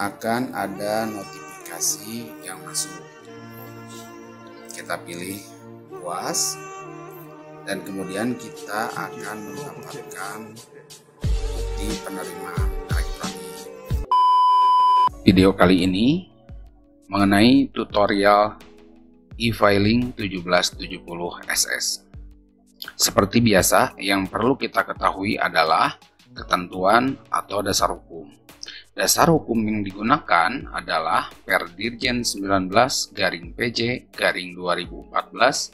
akan ada notifikasi yang masuk. Kita pilih puas dan kemudian kita akan mendapatkan bukti penerimaan elektronik. Video kali ini mengenai tutorial e-filing 1770 SS. Seperti biasa, yang perlu kita ketahui adalah ketentuan atau dasar hukum. Dasar hukum yang digunakan adalah Perdirjen 19/PJ/2014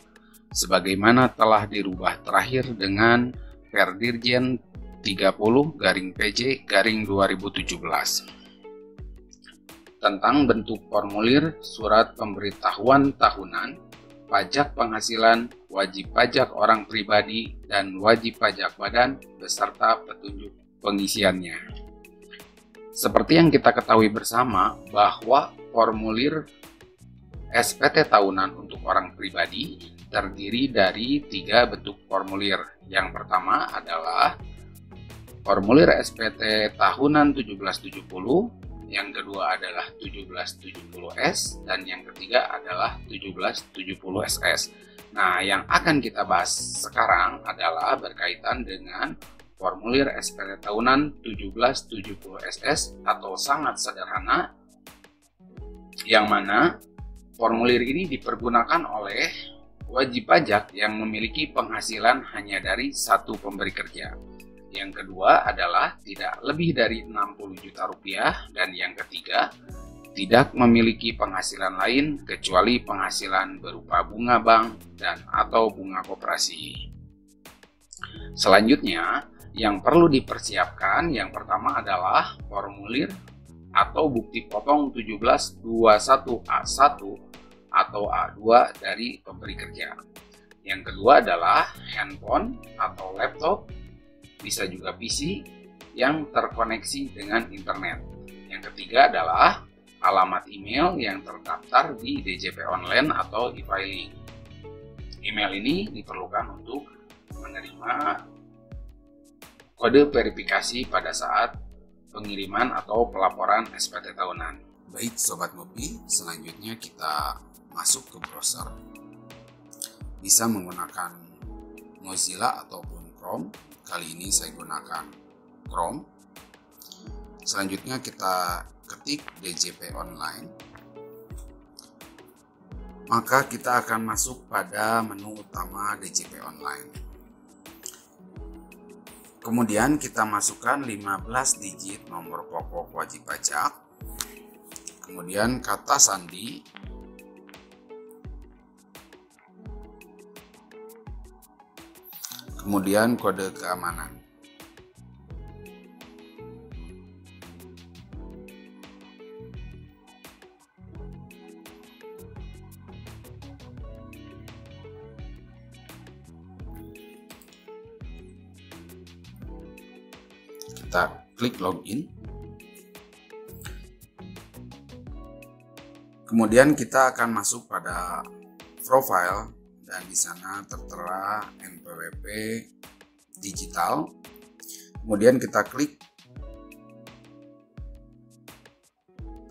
sebagaimana telah dirubah terakhir dengan Perdirjen 30/PJ/2017 tentang bentuk formulir surat pemberitahuan tahunan, pajak penghasilan, wajib pajak orang pribadi, dan wajib pajak badan beserta petunjuk pengisiannya. Seperti yang kita ketahui bersama bahwa formulir SPT tahunan untuk orang pribadi terdiri dari 3 bentuk formulir. Yang pertama adalah formulir SPT tahunan 1770, yang kedua adalah 1770S, dan yang ketiga adalah 1770SS. Nah, yang akan kita bahas sekarang adalah berkaitan dengan formulir SPT tahunan 1770SS atau sangat sederhana, yang mana formulir ini dipergunakan oleh wajib pajak yang memiliki penghasilan hanya dari satu pemberi kerja. Yang kedua adalah tidak lebih dari 60 juta rupiah, dan yang ketiga tidak memiliki penghasilan lain kecuali penghasilan berupa bunga bank dan atau bunga koperasi. Selanjutnya, yang perlu dipersiapkan yang pertama adalah formulir atau bukti potong 1721A1 atau A2 dari pemberi kerja. Yang kedua adalah handphone atau laptop, bisa juga PC yang terkoneksi dengan internet. Yang ketiga adalah alamat email yang terdaftar di DJP online atau e-filing. Email ini diperlukan untuk menerima kode verifikasi pada saat pengiriman atau pelaporan SPT tahunan. Baik Sobat Mobi, selanjutnya kita masuk ke browser. Bisa menggunakan Mozilla ataupun Chrome. Kali ini saya gunakan Chrome. Selanjutnya kita ketik DJP online. Maka kita akan masuk pada menu utama DJP online. Kemudian kita masukkan 15 digit nomor pokok wajib pajak. Kemudian kata sandi. Kemudian kode keamanan. Kita klik login. Kemudian kita akan masuk pada profile. Dan di sana tertera NPWP digital. Kemudian kita klik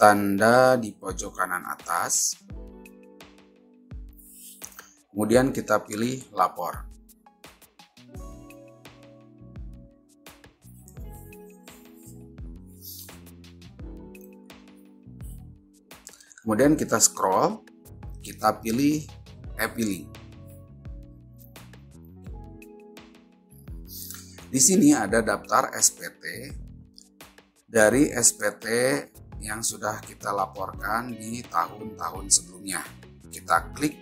tanda di pojok kanan atas. Kemudian kita pilih lapor. Kemudian kita scroll, kita pilih e-filing. Di sini ada daftar SPT dari SPT yang sudah kita laporkan di tahun-tahun sebelumnya. Kita klik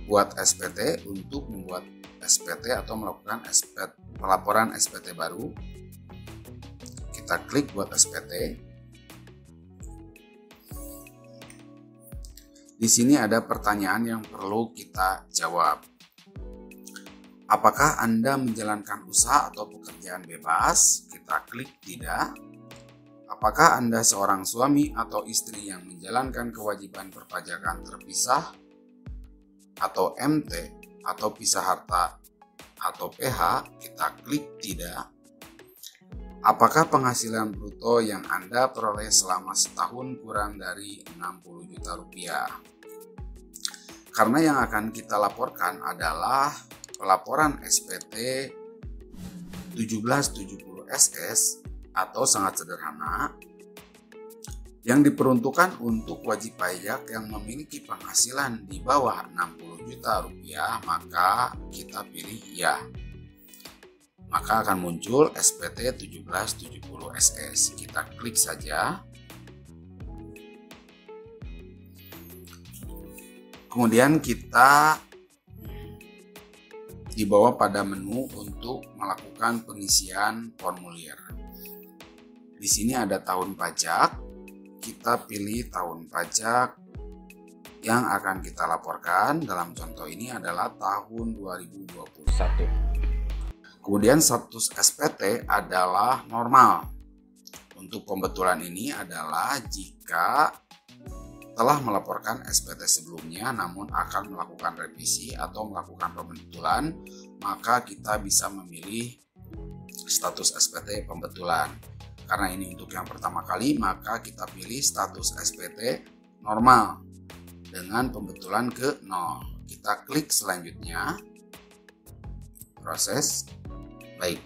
buat SPT untuk membuat SPT atau melakukan pelaporan SPT baru. Kita klik buat SPT. Di sini ada pertanyaan yang perlu kita jawab. Apakah Anda menjalankan usaha atau pekerjaan bebas? Kita klik tidak. Apakah Anda seorang suami atau istri yang menjalankan kewajiban perpajakan terpisah atau MT atau pisah harta atau PH? Kita klik tidak. Apakah penghasilan bruto yang Anda peroleh selama setahun kurang dari 60 juta rupiah? Karena yang akan kita laporkan adalah pelaporan SPT 1770 SS atau sangat sederhana yang diperuntukkan untuk wajib pajak yang memiliki penghasilan di bawah 60 juta rupiah, maka kita pilih ya. Maka akan muncul SPT 1770 SS. Kita klik saja. Kemudian kita dibawa pada menu untuk melakukan pengisian formulir. Di sini ada tahun pajak. Kita pilih tahun pajak yang akan kita laporkan. Dalam contoh ini adalah tahun 2021. Kemudian status SPT adalah normal. Untuk pembetulan ini adalah jika telah melaporkan SPT sebelumnya namun akan melakukan revisi atau melakukan pembetulan, maka kita bisa memilih status SPT pembetulan. Karena ini untuk yang pertama kali, maka kita pilih status SPT normal dengan pembetulan ke 0. Kita klik selanjutnya. Proses. Baik.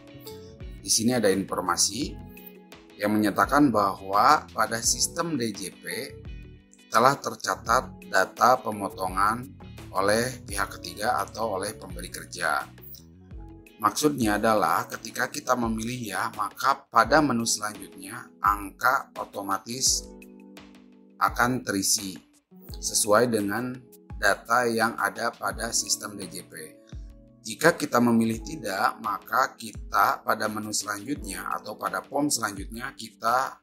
Di sini ada informasi yang menyatakan bahwa pada sistem DJP telah tercatat data pemotongan oleh pihak ketiga atau oleh pemberi kerja. Maksudnya adalah ketika kita memilih ya, maka pada menu selanjutnya angka otomatis akan terisi sesuai dengan data yang ada pada sistem DJP. Jika kita memilih tidak, maka kita pada menu selanjutnya atau pada form selanjutnya kita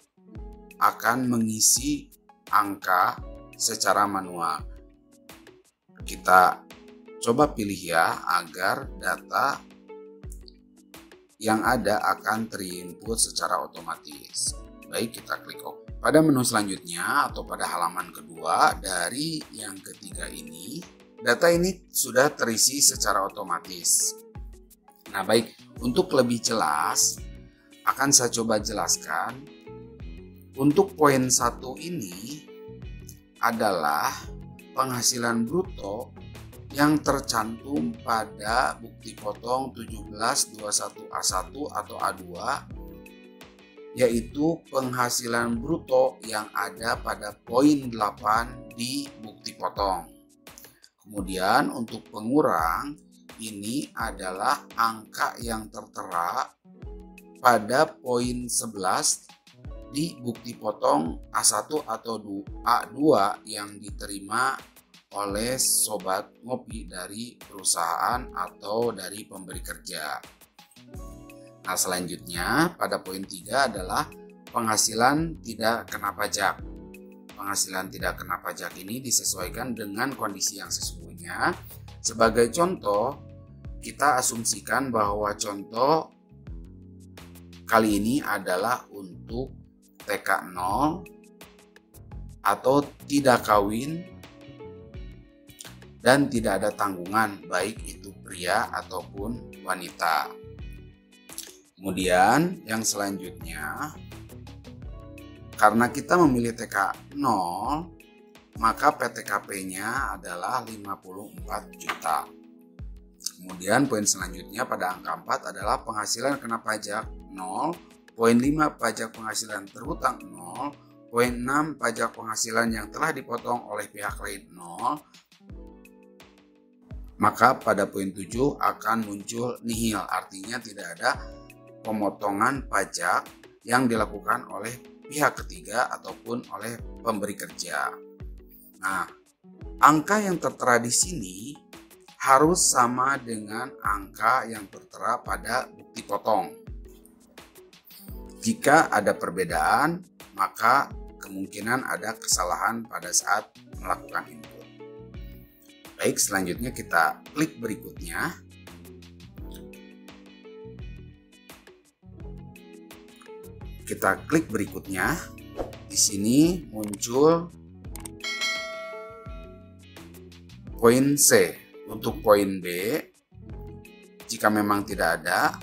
akan mengisi angka secara manual. Kita coba pilih ya agar data yang ada akan terinput secara otomatis. Baik, kita klik OK. Pada menu selanjutnya atau pada halaman kedua dari yang ketiga ini, data ini sudah terisi secara otomatis. Nah baik, untuk lebih jelas akan saya coba jelaskan. Untuk poin 1 ini adalah penghasilan bruto yang tercantum pada bukti potong 1721A1 atau A2, yaitu penghasilan bruto yang ada pada poin 8 di bukti potong. Kemudian untuk pengurang, ini adalah angka yang tertera pada poin 11 di bukti potong A1 atau A2 yang diterima oleh sobat ngopi dari perusahaan atau dari pemberi kerja. Nah selanjutnya pada poin 3 adalah penghasilan tidak kena pajak. Penghasilan tidak kena pajak ini disesuaikan dengan kondisi yang sesungguhnya. Sebagai contoh, kita asumsikan bahwa contoh kali ini adalah untuk TK 0 atau tidak kawin dan tidak ada tanggungan baik itu pria ataupun wanita. Kemudian yang selanjutnya, karena kita memilih TK 0, maka PTKP-nya adalah 54 juta. Kemudian poin selanjutnya pada angka 4 adalah penghasilan kena pajak 0, poin 5 pajak penghasilan terhutang 0, poin 6 pajak penghasilan yang telah dipotong oleh pihak lain 0, maka pada poin 7 akan muncul nihil, artinya tidak ada pemotongan pajak yang dilakukan oleh pihak ketiga ataupun oleh pemberi kerja. Nah, angka yang tertera di sini harus sama dengan angka yang tertera pada bukti potong. Jika ada perbedaan, maka kemungkinan ada kesalahan pada saat melakukan input. Baik, selanjutnya kita klik berikutnya. Kita klik berikutnya. Di sini muncul poin C. Untuk poin B, jika memang tidak ada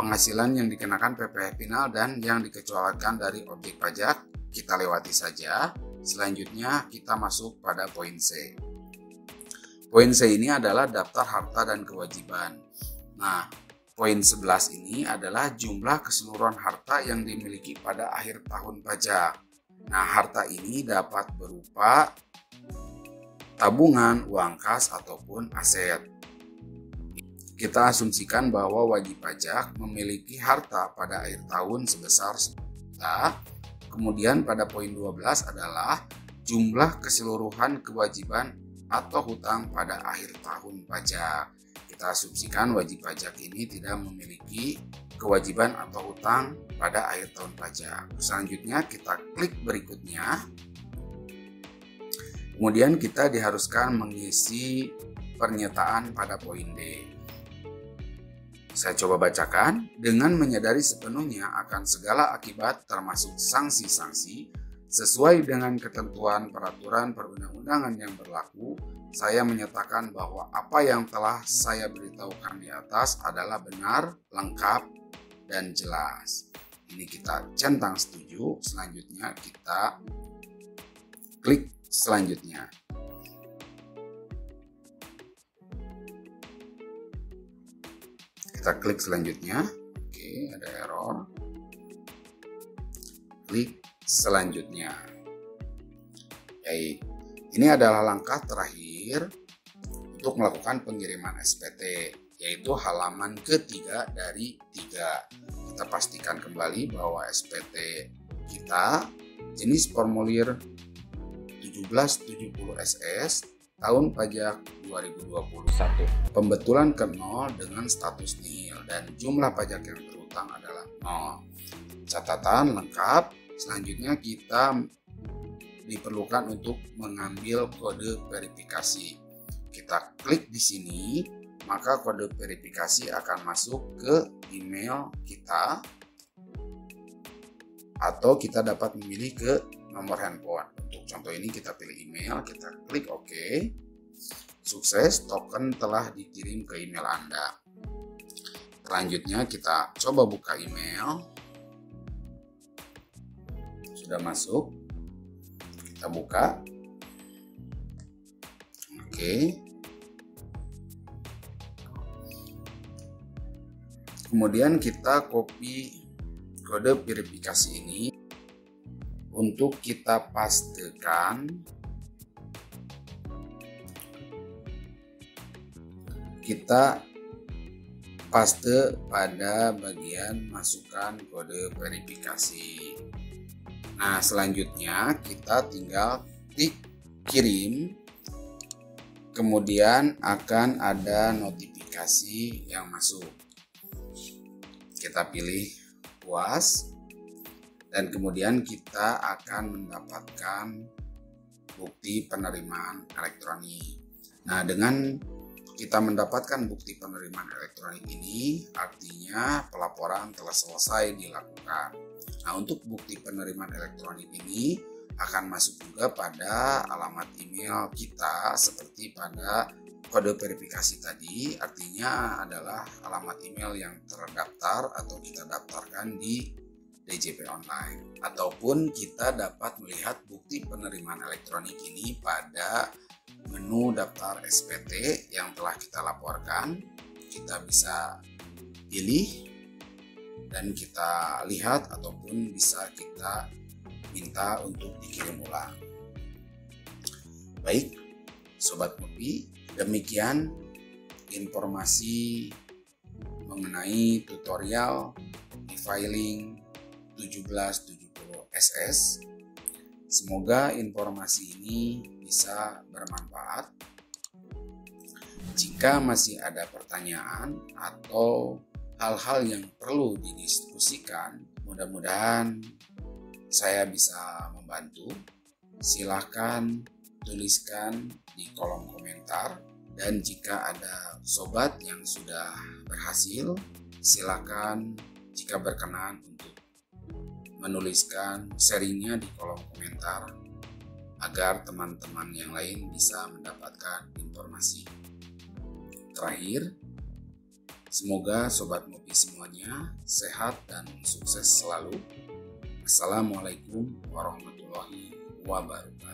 penghasilan yang dikenakan PPh final dan yang dikecualikan dari objek pajak kita lewati saja. Selanjutnya kita masuk pada poin C. Poin C ini adalah daftar harta dan kewajiban. Nah, poin 11 ini adalah jumlah keseluruhan harta yang dimiliki pada akhir tahun pajak. Nah, harta ini dapat berupa tabungan, uang kas, ataupun aset. Kita asumsikan bahwa wajib pajak memiliki harta pada akhir tahun sebesar 1 juta. Kemudian pada poin 12 adalah jumlah keseluruhan kewajiban atau hutang pada akhir tahun pajak. Kita asumsikan wajib pajak ini tidak memiliki kewajiban atau hutang pada akhir tahun pajak. Selanjutnya kita klik berikutnya. Kemudian kita diharuskan mengisi pernyataan pada poin D. Saya coba bacakan. Dengan menyadari sepenuhnya akan segala akibat termasuk sanksi-sanksi sesuai dengan ketentuan peraturan perundang-undangan yang berlaku, saya menyatakan bahwa apa yang telah saya beritahukan di atas adalah benar, lengkap, dan jelas. Ini kita centang setuju. Selanjutnya kita klik selanjutnya. Kita klik selanjutnya. Oke, ada error. Klik selanjutnya. Baik, ini adalah langkah terakhir untuk melakukan pengiriman SPT, yaitu halaman ketiga dari 3. Kita pastikan kembali bahwa SPT kita jenis formulir 1770 SS tahun pajak 2021. Pembetulan ke 0 dengan status nihil dan jumlah pajak yang terhutang adalah 0. Catatan lengkap. Selanjutnya kita diperlukan untuk mengambil kode verifikasi. Kita klik di sini, maka kode verifikasi akan masuk ke email kita atau kita dapat memilih ke nomor handphone. Untuk contoh ini kita pilih email, kita klik OK. Sukses, token telah dikirim ke email Anda. Selanjutnya kita coba buka email. Sudah masuk. Kita buka. Oke. Kemudian kita copy kode verifikasi ini untuk kita pastekan. Kita paste pada bagian masukkan kode verifikasi. Nah, selanjutnya kita tinggal klik kirim. Kemudian akan ada notifikasi yang masuk. Kita pilih puas. Dan kemudian kita akan mendapatkan bukti penerimaan elektronik. Nah, dengan kita mendapatkan bukti penerimaan elektronik ini, artinya pelaporan telah selesai dilakukan. Nah, untuk bukti penerimaan elektronik ini akan masuk juga pada alamat email kita seperti pada kode verifikasi tadi, artinya adalah alamat email yang terdaftar atau kita daftarkan di DJP online, ataupun kita dapat melihat bukti penerimaan elektronik ini pada menu daftar SPT yang telah kita laporkan. Kita bisa pilih dan kita lihat ataupun bisa kita minta untuk dikirim ulang. Baik, Sobat Ngopi, demikian informasi mengenai tutorial e-filing 1770 SS. Semoga informasi ini bisa bermanfaat. Jika masih ada pertanyaan atau hal-hal yang perlu didiskusikan, mudah-mudahan saya bisa membantu. Silahkan tuliskan di kolom komentar, dan jika ada sobat yang sudah berhasil, silakan jika berkenan untuk menuliskan sharingnya di kolom komentar agar teman-teman yang lain bisa mendapatkan informasi. Terakhir, Semoga Sobat Ngopi semuanya sehat dan sukses selalu. Assalamualaikum warahmatullahi wabarakatuh.